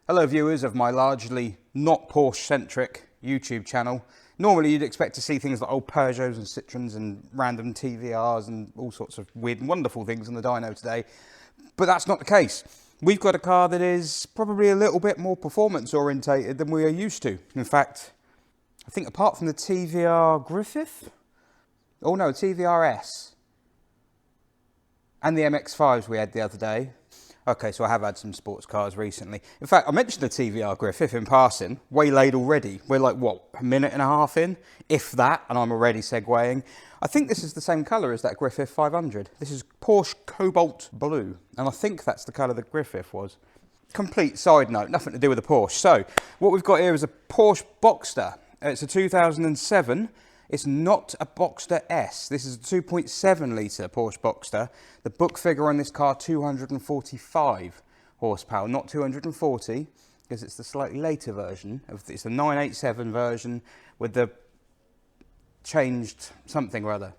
Hello viewers of my largely not Porsche-centric YouTube channel. Normally you'd expect to see things like old Peugeots and Citroens and random TVRs and all sorts of weird and wonderful things on the dyno today, but that's not the case. We've got a car that is probably a little bit more performance orientated than we are used to. In fact, I think apart from the TVR Griffith, TVRS, and the MX-5s we had the other day. Okay, so I have had some sports cars recently. In fact, I mentioned the TVR Griffith in passing, waylaid already. We're like, what, a minute and a half in? If that, and I'm already segueing. I think this is the same colour as that Griffith 500. This is Porsche Cobalt Blue, and I think that's the colour the Griffith was. Complete side note, nothing to do with the Porsche. So, what we've got here is a Porsche BOXSTER. It's a 2007. It's not a BOXSTER S. This is a 2.7 litre Porsche BOXSTER. The book figure on this car, 245 horsepower, not 240, because it's the slightly later version. It's the 987 version with the changed something or other.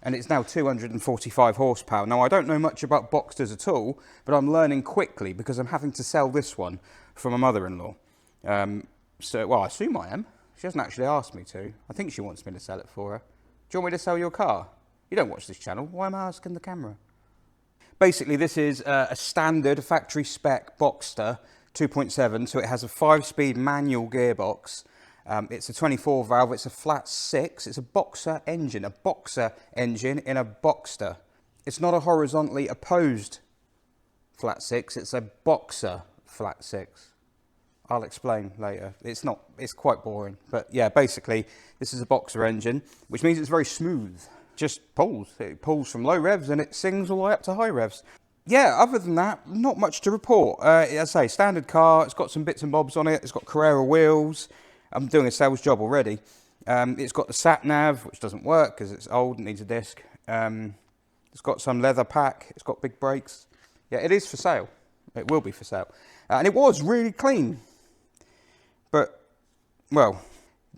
And it's now 245 horsepower. Now, I don't know much about BOXSTERs at all, but I'm learning quickly because I'm having to sell this one for my mother-in-law. Well, I assume I am. She hasn't actually asked me to. I think she wants me to sell it for her. Do you want me to sell your car? You don't watch this channel. Why am I asking the camera? Basically, this is a standard factory spec BOXSTER 2.7. So it has a 5-speed manual gearbox. It's a 24 valve. It's a flat 6. It's a boxer engine in a BOXSTER. It's not a horizontally opposed flat 6. It's a boxer flat 6. I'll explain later. It's quite boring. But yeah, basically, this is a boxer engine, which means it's very smooth. Just pulls. It pulls from low revs and it sings all the way up to high revs. Yeah, other than that, not much to report. As I say, standard car. It's got some bits and bobs on it. It's got Carrera wheels. I'm doing a sales job already. It's got the sat-nav, which doesn't work because it's old and needs a disc. It's got some leather pack. It's got big brakes. Yeah, it is for sale. It will be for sale. And it was really clean. But, well,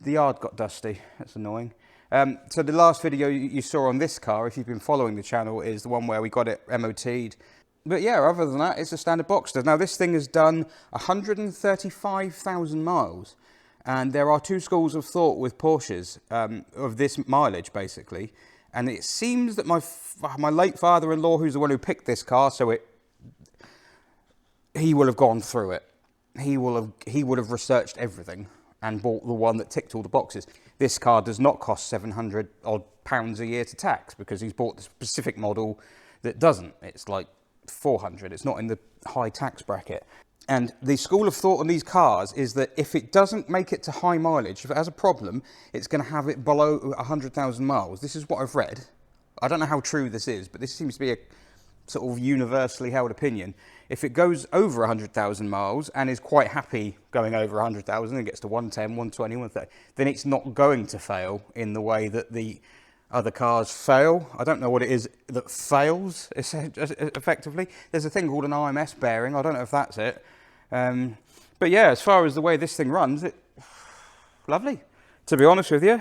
the yard got dusty. That's annoying. So the last video you saw on this car, if you've been following the channel, is the one where we got it MOT'd. But yeah, other than that, it's a standard BOXSTER. Now, this thing has done 135,000 miles. And there are two schools of thought with Porsches of this mileage, basically. And it seems that my late father-in-law, who's the one who picked this car, so he will have gone through it. He would have researched everything and bought the one that ticked all the boxes. This car does not cost £700 odd a year to tax because he's bought the specific model that doesn't. It's like 400. It's not in the high tax bracket. And the school of thought on these cars is that if it doesn't make it to high mileage, if it has a problem, it's going to have it below 100,000 miles. This is what I've read. I don't know how true this is, but this seems to be a sort of universally held opinion. If it goes over 100,000 miles and is quite happy going over 100,000 and gets to 110, 120, 130, then it's not going to fail in the way that the other cars fail. I don't know what it is that fails, effectively. There's a thing called an IMS bearing. I don't know if that's it. But yeah, as far as the way this thing runs, lovely, to be honest with you.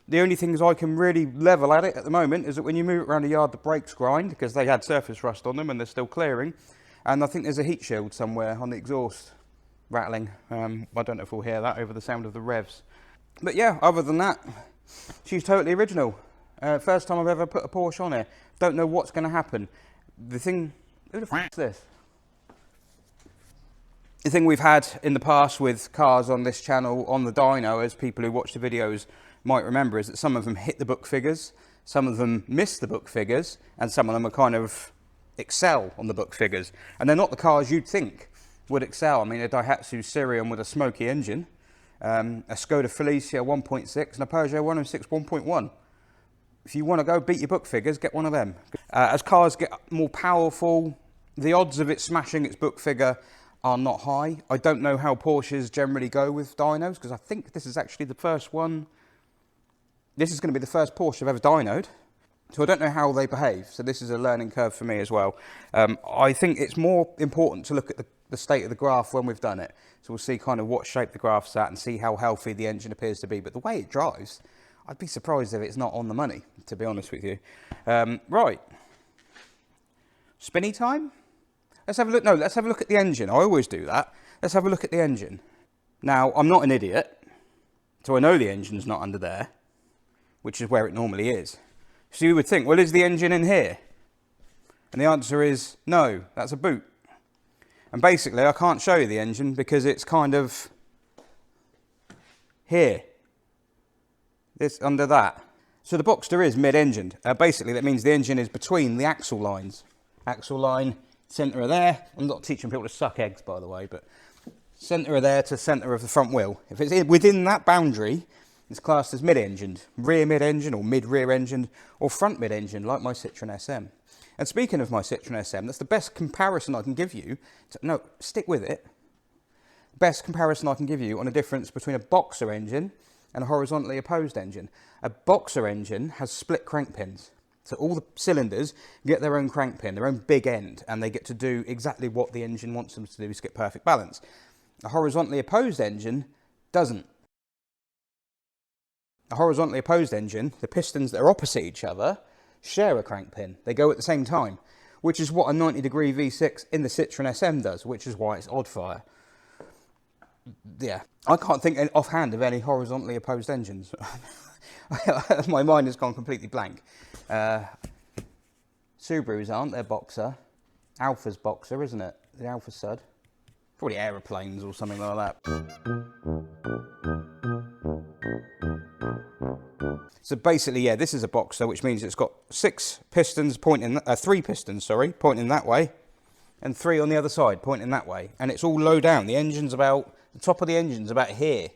The only things I can really level at it at the moment is that when you move it around the yard, the brakes grind because they had surface rust on them and they're still clearing. And I think there's a heat shield somewhere on the exhaust rattling. I don't know if we'll hear that over the sound of the revs. But yeah, other than that, she's totally original. First time I've ever put a Porsche on here. Don't know what's going to happen. Who the f*** is this? The thing we've had in the past with cars on this channel, on the dyno, as people who watch the videos might remember, is that some of them hit the book figures, some of them miss the book figures, and some of them are kind of excel on the book figures. And they're not the cars you'd think would excel. I mean, a Daihatsu Sirion with a smoky engine, a Skoda Felicia 1.6, and a Peugeot 106 1.1. If you want to go beat your book figures, get one of them. As cars get more powerful, the odds of it smashing its book figure are not high. I don't know how Porsches generally go with dynos, because I think this is actually the first one. This is going to be the first Porsche I've ever dynoed, so I don't know how they behave. So this is a learning curve for me as well. I think it's more important to look at the state of the graph when we've done it. So we'll see kind of what shape the graph's at and see how healthy the engine appears to be. But the way it drives, I'd be surprised if it's not on the money, to be honest with you. Right. Spinny time? Let's have a look. No, let's have a look at the engine. I always do that. Let's have a look at the engine. Now, I'm not an idiot, so I know the engine's not under there, which is where it normally is. So you would think, well, is the engine in here? And the answer is no, that's a boot. And basically, I can't show you the engine because it's kind of here. It's under that. So the BOXSTER is mid-engined. Basically, that means the engine is between the axle lines. Axle line, centre of there. I'm not teaching people to suck eggs, by the way, but centre of there to centre of the front wheel. If it's within that boundary, it's classed as mid-engined, rear mid-engined, or mid-rear engined, or front mid-engined, like my Citroen SM. And speaking of my Citroen SM, that's the best comparison I can give you. No, stick with it. Best comparison I can give you on a difference between a BOXSTER engine and a horizontally opposed engine. A BOXSTER engine has split crank pins. So all the cylinders get their own crank pin, their own big end, and they get to do exactly what the engine wants them to do to get perfect balance. A horizontally opposed engine doesn't. A horizontally opposed engine, the pistons that are opposite each other, share a crank pin. They go at the same time, which is what a 90-degree V6 in the Citroen SM does, which is why it's odd fire. Yeah, I can't think offhand of any horizontally opposed engines. My mind has gone completely blank. Subarus aren't, they're BOXSTER. Alpha's BOXSTER, isn't it? The Alpha Sud. Probably aeroplanes or something like that. So basically, yeah, this is a BOXSTER, which means it's got three pistons, pointing that way, and 3 on the other side, pointing that way. And it's all low down. The top of the engine's about here,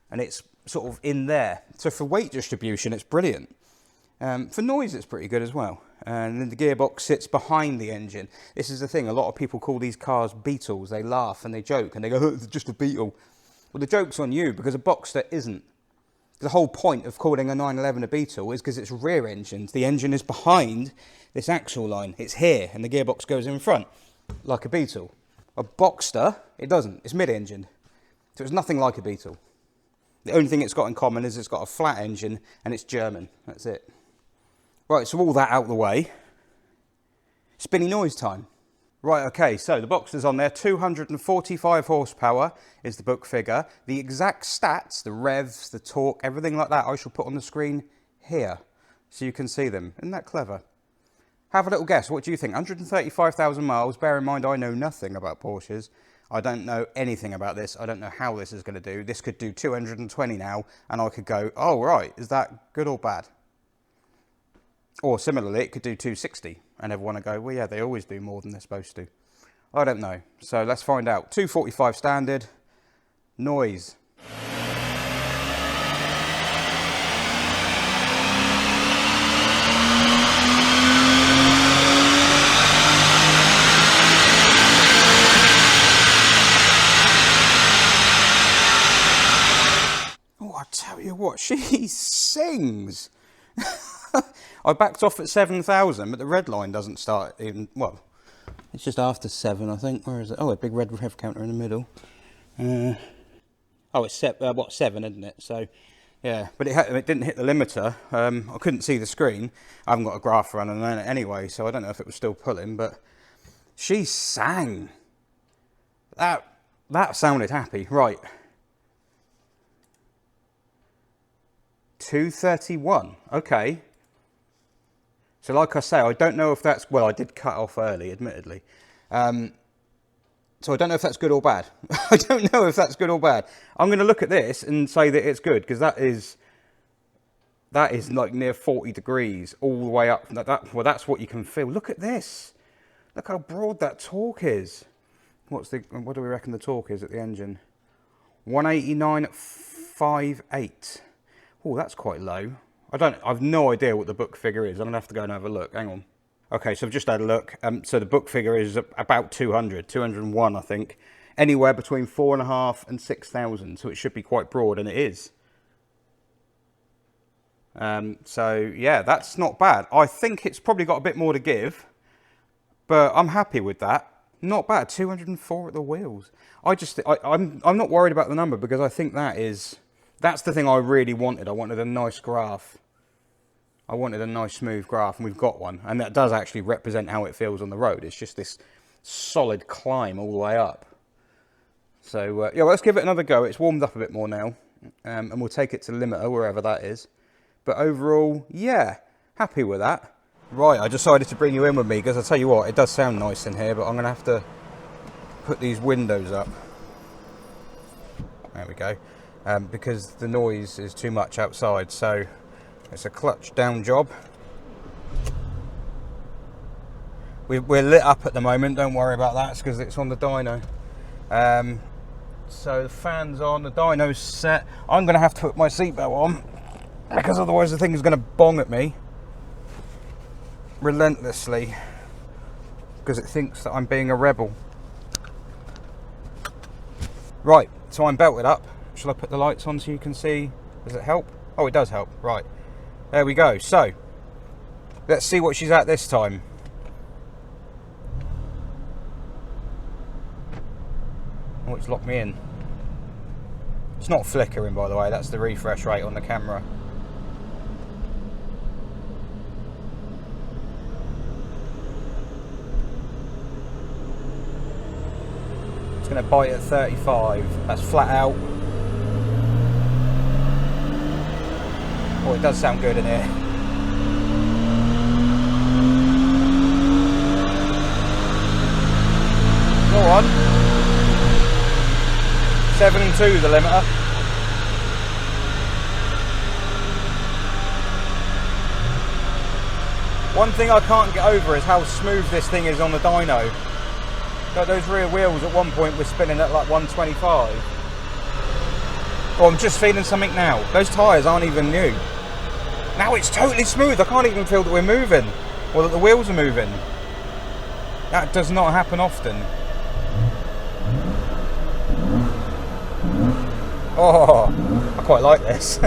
and it's sort of in there. So for weight distribution, it's brilliant. For noise, it's pretty good as well. And then the gearbox sits behind the engine. This is the thing, a lot of people call these cars Beetles. They laugh and they joke, and they go, oh, it's just a Beetle. Well, the joke's on you, because a BOXSTER isn't. The whole point of calling a 911 a Beetle is because it's rear engined. The engine is behind this axle line. It's here, and the gearbox goes in front, like a Beetle. A BOXSTER, it doesn't. It's mid-engined. So it's nothing like a Beetle. The only thing it's got in common is it's got a flat engine, and it's German. That's it. Right, so all that out of the way. Spinny noise time. Right, okay, so the BOXSTER's on there. 245 horsepower is the book figure. The exact stats, the revs, the torque, everything like that, I shall put on the screen here so you can see them. Isn't that clever? Have a little guess. What do you think? 135,000 miles. Bear in mind, I know nothing about Porsches. I don't know anything about this. I don't know how this is going to do. This could do 220 now, and I could go, oh, right, is that good or bad? Or similarly, it could do 260, and everyone will go, well, yeah, they always do more than they're supposed to. I don't know. So let's find out. 245 standard, noise. Oh, I tell you what, she sings. I backed off at 7,000, but the red line doesn't start even, well, it's just after 7, I think. Where is it? Oh, a big red rev counter in the middle. Oh, it's 7, isn't it? So, yeah, but it didn't hit the limiter. I couldn't see the screen. I haven't got a graph running on it anyway, so I don't know if it was still pulling, but she sang. That sounded happy. Right. 231. Okay. So like I say, I don't know if that's, well, I did cut off early, admittedly. So I don't know if that's good or bad. I don't know if that's good or bad. I'm going to look at this and say that it's good, because that is like near 40 degrees all the way up. Well, that's what you can feel. Look at this. Look how broad that torque is. What do we reckon the torque is at the engine? 189.58. Oh, that's quite low. I've no idea what the book figure is. I'm going to have to go and have a look. Hang on. Okay, so I've just had a look. So the book figure is about 201, I think. Anywhere between 4,500 and 6,000. So it should be quite broad, and it is. So, yeah, that's not bad. I think it's probably got a bit more to give. But I'm happy with that. Not bad. 204 at the wheels. I'm not worried about the number, because I think that's the thing I really wanted. I wanted a nice graph. I wanted a nice smooth graph, and we've got one. And that does actually represent how it feels on the road. It's just this solid climb all the way up. So yeah, well, let's give it another go. It's warmed up a bit more now, and we'll take it to limiter, wherever that is. But overall, yeah, happy with that. Right, I decided to bring you in with me because I tell you what, it does sound nice in here, but I'm going to have to put these windows up. There we go. Because the noise is too much outside, so it's a clutch down job. We're lit up at the moment, don't worry about that, it's because it's on the dyno. So the fan's on, the dyno's set. I'm going to have to put my seatbelt on, because otherwise the thing is going to bong at me relentlessly, because it thinks that I'm being a rebel. Right, so I'm belted up. Shall I put the lights on so you can see? Does it help? Oh, it does help. Right, there we go. So let's see what she's at this time. Oh, it's locked me in. It's not flickering, by the way. That's the refresh rate on the camera. It's going to bite at 35. That's flat out. Oh, it does sound good in here. Go on. 7.2 the limiter. One thing I can't get over is how smooth this thing is on the dyno. Like those rear wheels at one point were spinning at like 125. Oh, I'm just feeling something now. Those tyres aren't even new. Now it's totally smooth. I can't even feel that we're moving, or that the wheels are moving. That does not happen often. Oh, I quite like this.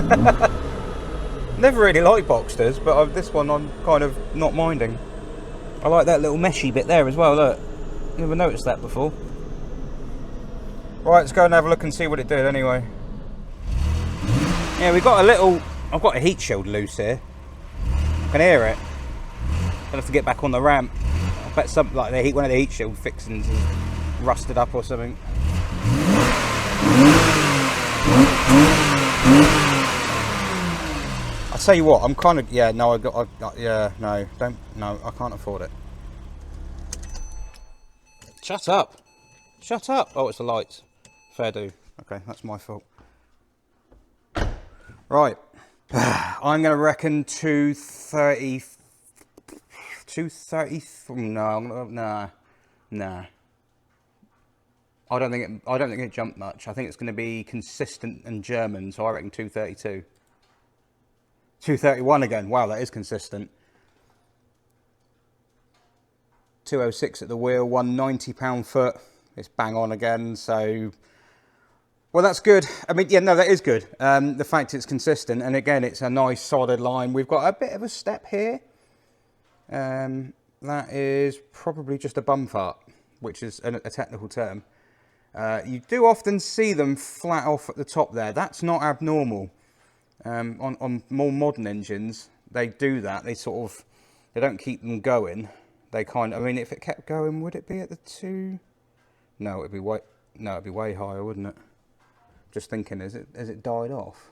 Never really liked BOXSTERs, but this one I'm kind of not minding. I like that little meshy bit there as well, look. Never noticed that before. Right, let's go and have a look and see what it did anyway. Yeah, we've got a little... I've got a heat shield loose here. I can hear it. I'll have to get back on the ramp. I bet something like one of the heat shield fixings is rusted up or something. I'll tell you what, I'm kind of... Yeah, no, I can't afford it. Shut up. Shut up. Oh, it's the lights. Fair do. Okay, that's my fault. Right. I'm going to reckon 230... 230... Nah. I don't think it jumped much. I think it's going to be consistent and German, so I reckon 232. 231 again. Wow, that is consistent. 206 at the wheel, 190 pound-foot. It's bang on again, so... Well, that's good. I mean, yeah, no, that is good. The fact it's consistent, and again, it's a nice solid line. We've got a bit of a step here. That is probably just a bum fart, which is a technical term. You do often see them flat off at the top there. That's not abnormal. On more modern engines, they do that. They don't keep them going. They I mean, if it kept going, would it be at the 2? No, it'd be way higher, wouldn't it? Just thinking, has it died off?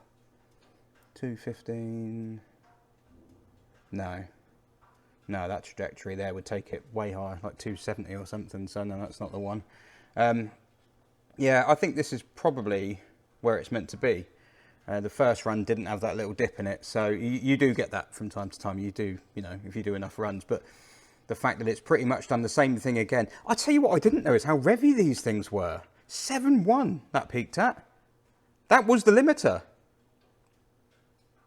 215. No, that trajectory there would take it way higher, like 270 or something. So no, that's not the one. Yeah, I think this is probably where it's meant to be. The first run didn't have that little dip in it, so you do get that from time to time. You do, if you do enough runs. But the fact that it's pretty much done the same thing again. I tell you what I didn't know is how revvy these things were. 7.1 that peaked at. That was the limiter.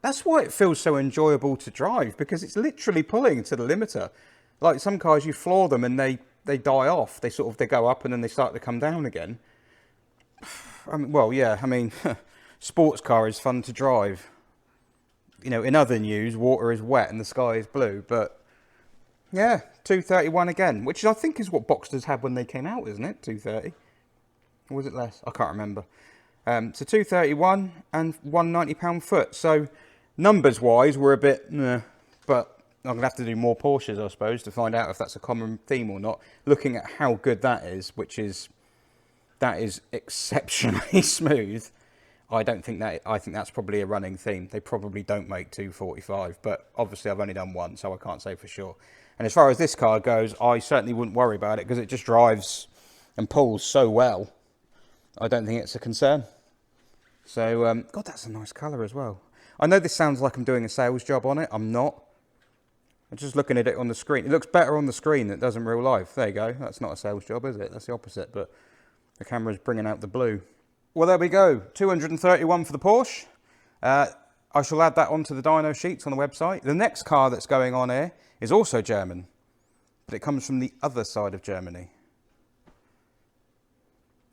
That's why it feels so enjoyable to drive, because it's literally pulling to the limiter. Like some cars, you floor them and they die off. They go up and then they start to come down again. I mean, well, yeah, I mean, sports car is fun to drive. In other news, water is wet and the sky is blue, but yeah, 231 again, which I think is what BOXSTERs had when they came out, isn't it? 230. Or was it less? I can't remember. So 231 and 190 pound-foot. So numbers-wise, we're a bit, but I'm going to have to do more Porsches, I suppose, to find out if that's a common theme or not. Looking at how good that is, that is exceptionally smooth. I think that's probably a running theme. They probably don't make 245, but obviously I've only done one, so I can't say for sure. And as far as this car goes, I certainly wouldn't worry about it because it just drives and pulls so well. I don't think it's a concern. So, God, that's a nice colour as well. I know this sounds like I'm doing a sales job on it. I'm not. I'm just looking at it on the screen. It looks better on the screen than it does in real life. There you go. That's not a sales job, is it? That's the opposite, but the camera's bringing out the blue. Well, there we go. 231 for the Porsche. I shall add that onto the dyno sheets on the website. The next car that's going on here is also German, but it comes from the other side of Germany.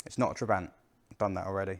It's not a Trabant. I've done that already.